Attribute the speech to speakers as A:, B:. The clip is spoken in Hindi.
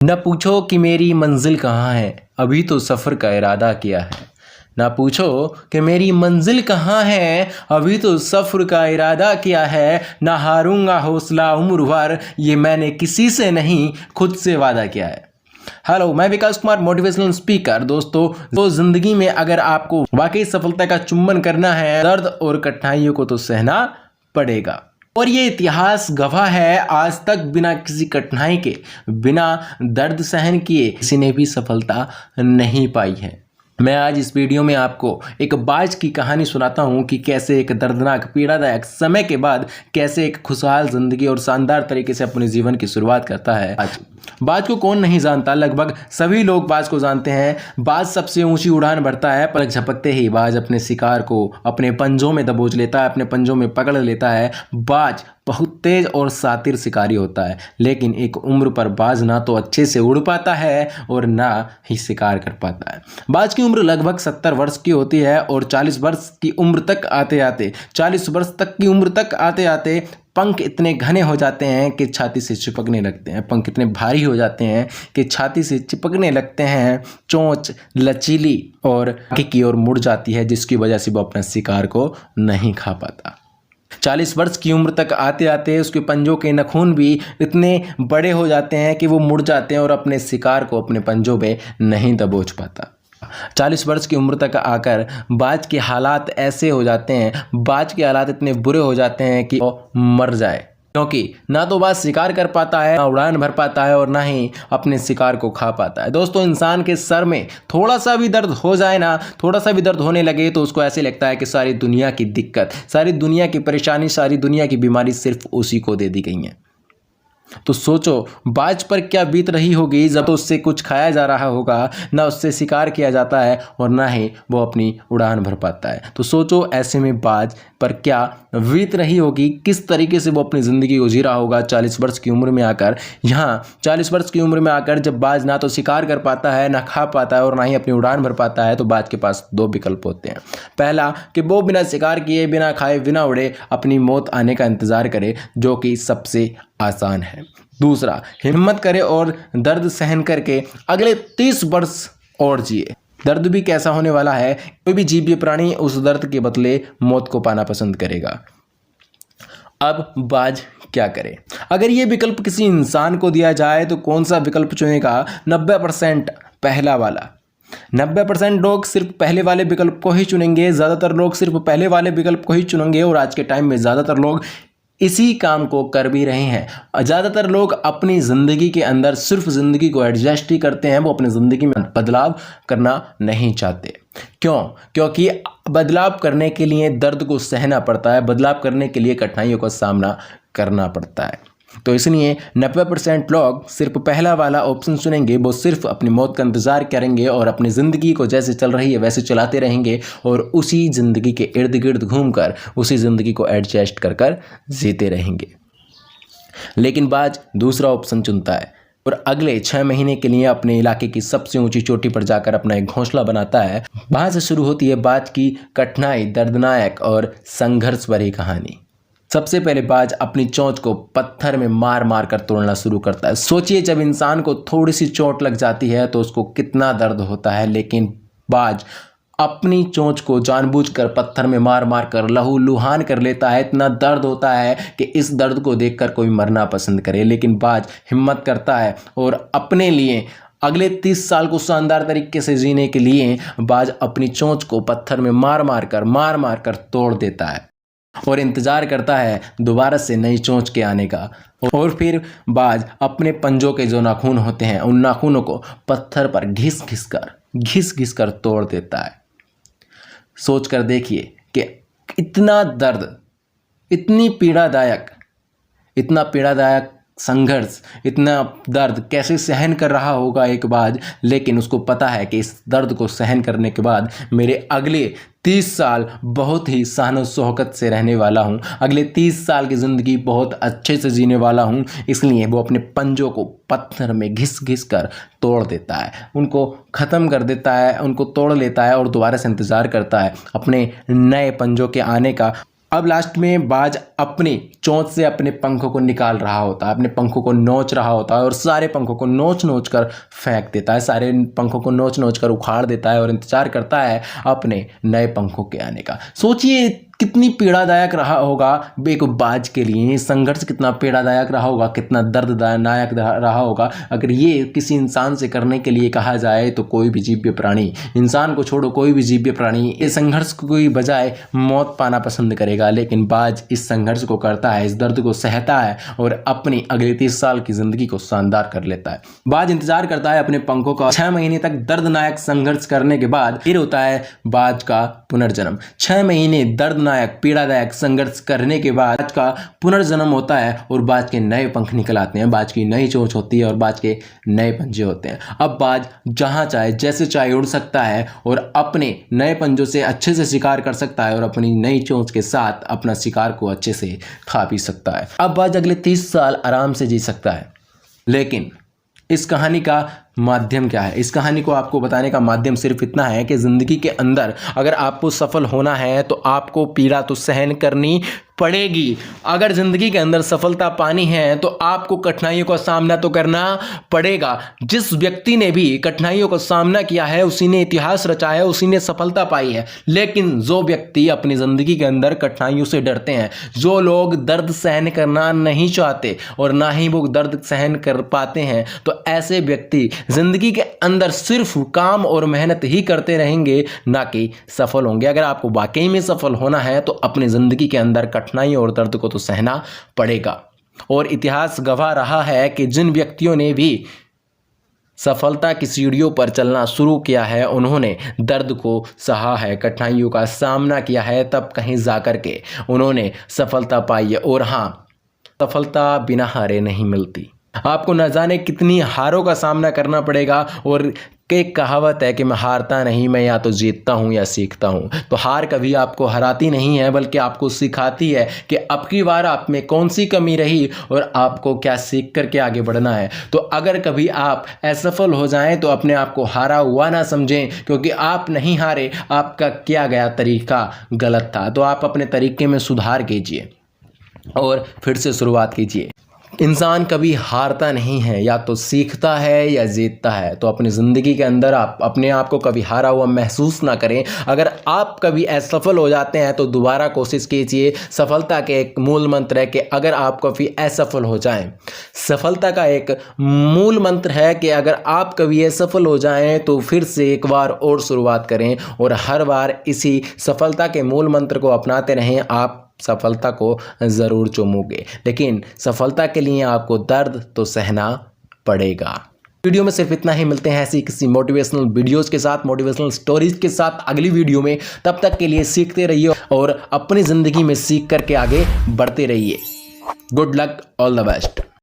A: न पूछो कि मेरी मंजिल कहाँ है, अभी तो सफ़र का इरादा किया है। ना पूछो कि मेरी मंजिल कहाँ है, अभी तो सफ़र का इरादा किया है। ना हारूंगा हौसला उम्र भर, ये मैंने किसी से नहीं खुद से वादा किया है। हेलो, मैं विकास कुमार, मोटिवेशनल स्पीकर। दोस्तों, तो ज़िंदगी में अगर आपको वाकई सफलता का चुम्बन करना है, दर्द और कठिनाइयों को तो सहना पड़ेगा। और ये इतिहास गवाह है, आज तक बिना किसी कठिनाई के, बिना दर्द सहन किए किसी ने भी सफलता नहीं पाई है। मैं आज इस वीडियो में आपको एक बाज की कहानी सुनाता हूं कि कैसे एक दर्दनाक पीड़ादायक समय के बाद कैसे एक खुशहाल जिंदगी और शानदार तरीके से अपने जीवन की शुरुआत करता है। बाज को कौन नहीं जानता, लगभग सभी लोग बाज को जानते हैं। बाज सबसे ऊंची उड़ान भरता है, पलक झपकते ही बाज अपने शिकार को अपने पंजों में दबोच लेता है, अपने पंजों में पकड़ लेता है। बाज बहुत तेज और शातिर शिकारी होता है, लेकिन एक उम्र पर बाज ना तो अच्छे से उड़ पाता है और ना ही शिकार कर पाता है। बाज की उम्र लगभग 70 वर्ष की होती है और 40 वर्ष की उम्र तक आते आते पंख इतने घने हो जाते हैं कि छाती से चिपकने लगते हैं। पंख इतने भारी हो जाते हैं कि छाती से चिपकने लगते हैं। चोंच लचीली और आगे की ओर मुड़ जाती है, जिसकी वजह से वो अपने शिकार को नहीं खा पाता। 40 वर्ष की उम्र तक आते आते उसके पंजों के नाखून भी इतने बड़े हो जाते हैं कि वो मुड़ जाते हैं और अपने शिकार को अपने पंजों में नहीं दबोच पाता। 40 वर्ष की उम्र तक आकर बाज के हालात ऐसे हो जाते हैं, बाज के हालात इतने बुरे हो जाते हैं कि वो मर जाए, क्योंकि ना तो बाज शिकार कर पाता है, ना उड़ान भर पाता है और ना ही अपने शिकार को खा पाता है। दोस्तों, इंसान के सर में थोड़ा सा भी दर्द हो जाए ना, थोड़ा सा भी दर्द होने लगे तो उसको ऐसे लगता है कि सारी दुनिया की दिक्कत, सारी दुनिया की परेशानी, सारी दुनिया की बीमारी सिर्फ उसी को दे दी गई है। तो सोचो बाज पर क्या बीत रही होगी जब तो उससे कुछ खाया जा रहा होगा, ना उससे शिकार किया जाता है और ना ही वो अपनी उड़ान भर पाता है। तो सोचो ऐसे में बाज पर क्या बीत रही होगी, किस तरीके से वो अपनी ज़िंदगी को जी रहा होगा 40 वर्ष की उम्र में आकर। यहाँ 40 वर्ष की उम्र में आकर जब बाज ना तो शिकार कर पाता है, ना खा पाता है और ना ही अपनी उड़ान भर पाता है, तो बाज के पास दो विकल्प होते हैं। पहला कि वो बिना शिकार किए, बिना खाए, बिना उड़े अपनी मौत आने का इंतज़ार करे, जो कि सबसे आसान है। दूसरा, हिम्मत करे और दर्द सहन करके अगले 30 वर्ष और जिए। दर्द भी कैसा होने वाला है, कोई भी जीव प्राणी उस दर्द के बदले मौत को पाना पसंद करेगा। अब बाज क्या करे? अगर ये विकल्प किसी इंसान को दिया जाए तो कौन सा विकल्प चुनेगा? 90% पहला वाला। 90% लोग सिर्फ पहले वाले विकल्प को ही चुनेंगे, ज़्यादातर लोग सिर्फ पहले वाले विकल्प को ही चुनेंगे और आज के टाइम में ज़्यादातर लोग इसी काम को कर भी रहे हैं। ज़्यादातर लोग अपनी ज़िंदगी के अंदर सिर्फ ज़िंदगी को एडजस्ट ही करते हैं, वो अपनी ज़िंदगी में बदलाव करना नहीं चाहते। क्यों? क्योंकि बदलाव करने के लिए दर्द को सहना पड़ता है, बदलाव करने के लिए कठिनाइयों का सामना करना पड़ता है। तो इसलिए 90% लोग सिर्फ पहला वाला ऑप्शन चुनेंगे, वो सिर्फ अपनी मौत का इंतज़ार करेंगे और अपनी ज़िंदगी को जैसे चल रही है वैसे चलाते रहेंगे और उसी ज़िंदगी के इर्द गिर्द घूमकर उसी ज़िंदगी को एडजस्ट कर कर जीते रहेंगे। लेकिन बाज दूसरा ऑप्शन चुनता है और अगले 6 महीने के लिए अपने इलाके की सबसे ऊंची चोटी पर जाकर अपना एक घोंसला बनाता है। वहाँ से शुरू होती है बाज की कठिनाई, दर्दनाक और संघर्ष भरी कहानी। सबसे पहले बाज अपनी चोंच को पत्थर में मार मार कर तोड़ना शुरू करता है। सोचिए, जब इंसान को थोड़ी सी चोट लग जाती है तो उसको कितना दर्द होता है, लेकिन बाज अपनी चोंच को जानबूझकर पत्थर में मार मार कर लहूलुहान कर लेता है। इतना दर्द होता है कि इस दर्द को देखकर कोई मरना पसंद करे, लेकिन बाज हिम्मत करता है और अपने लिए अगले 30 साल को शानदार तरीके से जीने के लिए बाज अपनी चोंच को पत्थर में मार मार कर तोड़ देता है और इंतज़ार करता है दोबारा से नई चोंच के आने का। और फिर बाज अपने पंजों के जो नाखून होते हैं, उन नाखूनों को पत्थर पर घिस घिस कर तोड़ देता है। सोच कर देखिए कि इतना दर्द, इतना पीड़ादायक संघर्ष, इतना दर्द कैसे सहन कर रहा होगा एक बाज। लेकिन उसको पता है कि इस दर्द को सहन करने के बाद मेरे अगले 30 साल बहुत ही शान शौकत से रहने वाला हूँ, अगले 30 साल की ज़िंदगी बहुत अच्छे से जीने वाला हूँ। इसलिए वो अपने पंजों को पत्थर में घिस कर तोड़ देता है, उनको ख़त्म कर देता है, उनको तोड़ लेता है और दोबारा से इंतज़ार करता है अपने नए पंजों के आने का। अब लास्ट में बाज अपनी चोंच से अपने पंखों को निकाल रहा होता है, अपने पंखों को नोच रहा होता है और सारे पंखों को नोच नोच कर फेंक देता है, सारे पंखों को नोच नोच कर उखाड़ देता है और इंतजार करता है अपने नए पंखों के आने का। सोचिए कितनी पीड़ादायक रहा होगा एक बाज के लिए, संघर्ष कितना पीड़ादायक रहा होगा, कितना दर्दनायक रहा होगा अगर ये किसी इंसान से करने के लिए कहा जाए। तो कोई भी जीव्य प्राणी, इंसान को छोड़ो कोई भी जीव्य प्राणी इस संघर्ष को ही बजाय मौत पाना पसंद करेगा, लेकिन बाज इस संघर्ष को करता है, इस दर्द को सहता है और अपनी अगले 30 साल की जिंदगी को शानदार कर लेता है। बाज इंतजार करता है अपने पंखों का। 6 महीने तक दर्दनायक संघर्ष करने के बाद फिर होता है बाज का पुनर्जन्म। 6 महीने दर्दनायक पीड़ादायक संघर्ष करने के बाद बाज का पुनर्जन्म होता है और बाज के नए पंख निकल आते हैं, बाज की नई चोंच होती है और बाज के नए पंजे होते हैं। अब बाज जहां चाहे जैसे चाहे उड़ सकता है और अपने नए पंजों से अच्छे से शिकार कर सकता है और अपनी नई चोंच के साथ अपना शिकार को अच्छे से खा पी सकता है। अब बाज अगले 30 साल आराम से जी सकता है। लेकिन इस कहानी का माध्यम क्या है? इस कहानी को आपको बताने का माध्यम सिर्फ इतना है कि ज़िंदगी के अंदर अगर आपको सफल होना है तो आपको पीड़ा तो सहन करनी पड़ेगी। अगर ज़िंदगी के अंदर सफलता पानी है तो आपको कठिनाइयों का सामना तो करना पड़ेगा। जिस व्यक्ति ने भी कठिनाइयों का सामना किया है उसी ने इतिहास रचा है, उसी ने सफलता पाई है। लेकिन जो व्यक्ति अपनी ज़िंदगी के अंदर कठिनाइयों से डरते हैं, जो लोग दर्द सहन करना नहीं चाहते और ना ही वो दर्द सहन कर पाते हैं, तो ऐसे व्यक्ति जिंदगी के अंदर सिर्फ काम और मेहनत ही करते रहेंगे, ना कि सफल होंगे। अगर आपको वाकई में सफल होना है तो अपनी जिंदगी के अंदर कठिनाई और दर्द को तो सहना पड़ेगा। और इतिहास गवाह रहा है कि जिन व्यक्तियों ने भी सफलता की सीढ़ियों पर चलना शुरू किया है उन्होंने दर्द को सहा है, कठिनाइयों का सामना किया है, तब कहीं जाकर के उन्होंने सफलता पाई है। और हाँ, सफलता बिना हारे नहीं मिलती। आपको न जाने कितनी हारों का सामना करना पड़ेगा। और एक कहावत है कि मैं हारता नहीं, मैं या तो जीतता हूँ या सीखता हूँ। तो हार कभी आपको हराती नहीं है बल्कि आपको सिखाती है कि अब की बार आप में कौन सी कमी रही और आपको क्या सीख करके आगे बढ़ना है। तो अगर कभी आप असफल हो जाएं तो अपने आप को हारा हुआ ना समझें, क्योंकि आप नहीं हारे, आपका किया गया तरीका गलत था। तो आप अपने तरीके में सुधार कीजिए और फिर से शुरुआत कीजिए। इंसान कभी हारता नहीं है, या तो सीखता है या जीतता है। तो अपनी ज़िंदगी के अंदर आप अपने आप को कभी हारा हुआ महसूस ना करें। अगर आप कभी असफल हो जाते हैं तो दोबारा कोशिश कीजिए। सफलता के एक मूल मंत्र है कि अगर आप कभी असफल हो जाएं, सफलता का एक मूल मंत्र है कि अगर आप कभी असफल हो जाएं तो फिर से एक बार और शुरुआत करें और हर बार इसी सफलता के मूल मंत्र को अपनाते रहें। आप सफलता को ज़रूर चूमोगे, लेकिन सफलता के लिए आपको दर्द तो सहना पड़ेगा। वीडियो में सिर्फ इतना ही। मिलते हैं ऐसी किसी मोटिवेशनल वीडियोस के साथ, मोटिवेशनल स्टोरीज के साथ अगली वीडियो में। तब तक के लिए सीखते रहिए और अपनी ज़िंदगी में सीख करके आगे बढ़ते रहिए। Good luck, all the best.